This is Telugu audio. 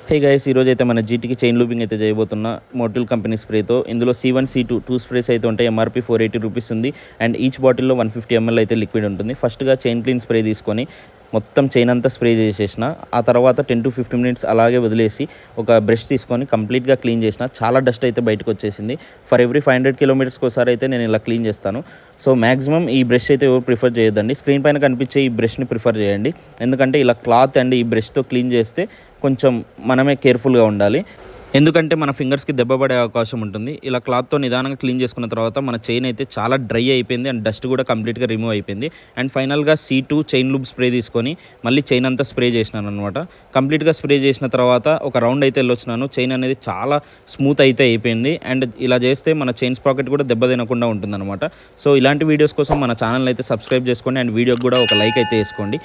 హే గైస్ ఈరోజు అయితే మన జీటీకి చైన్ లూపింగ్ అయితే చేయబోతున్న మోటిల్ కంపెనీ స్ప్రేతో. ఇందులో C1 C2 టూ స్ప్రేస్ అయితే ఉంటాయి. MRP 480 రూపీస్ ఉంది. అండ్ ఈచ్ బాటిల్లో 150 ml అయితే లిక్విడ్ ఉంటుంది. ఫస్ట్గా చైన్ క్లీన్ స్ప్రే తీసుకొని మొత్తం చైన్ అంతా స్ప్రే చేసేసిన. ఆ తర్వాత 10 to 15 మినిట్స్ అలాగే వదిలేసి ఒక బ్రష్ తీసుకొని కంప్లీట్గా క్లీన్ చేసిన. చాలా డస్ట్ అయితే బయటకు వచ్చేసింది. ఫర్ ఎవ్రీ 500 కిలోమీటర్స్కి ఒకసారి అయితే నేను ఇలా క్లీన్ చేస్తాను. సో మ్యాక్సిమం ఈ బ్రష్ అయితే ఎవరు ప్రిఫర్ చేయొద్దండి. స్క్రీన్ పైన కనిపించే ఈ బ్రష్ని ప్రిఫర్ చేయండి. ఎందుకంటే ఇలా క్లాత్ అండ్ ఈ బ్రష్తో క్లీన్ చేస్తే కొంచెం మనమే కేర్ఫుల్గా ఉండాలి. ఎందుకంటే మన ఫింగర్స్కి దెబ్బ పడే అవకాశం ఉంటుంది. ఇలా క్లాత్తో నిదానంగా క్లీన్ చేసుకున్న తర్వాత మన చైన్ అయితే చాలా డ్రై అయిపోయింది అండ్ డస్ట్ కూడా కంప్లీట్గా రిమూవ్ అయిపోయింది. అండ్ ఫైనల్గా C2 చైన్ లూబ్ స్ప్రే తీసుకొని మళ్ళీ చైన్ అంతా స్ప్రే చేసినాను అనమాట. కంప్లీట్గా స్ప్రే చేసిన తర్వాత ఒక రౌండ్ అయితే వెళ్ళొచ్చినాను. చైన్ అనేది చాలా స్మూత్ అయితే అయిపోయింది. అండ్ ఇలా చేస్తే మన చైన్ స్పాకెట్ కూడా దెబ్బ తినకుండా ఉంటుందన్నమాట. సో ఇలాంటి వీడియోస్ కోసం మన ఛానల్ అయితే సబ్స్క్రైబ్ చేసుకోండి అండ్ వీడియోకి కూడా ఒక లైక్ అయితే వేసుకోండి.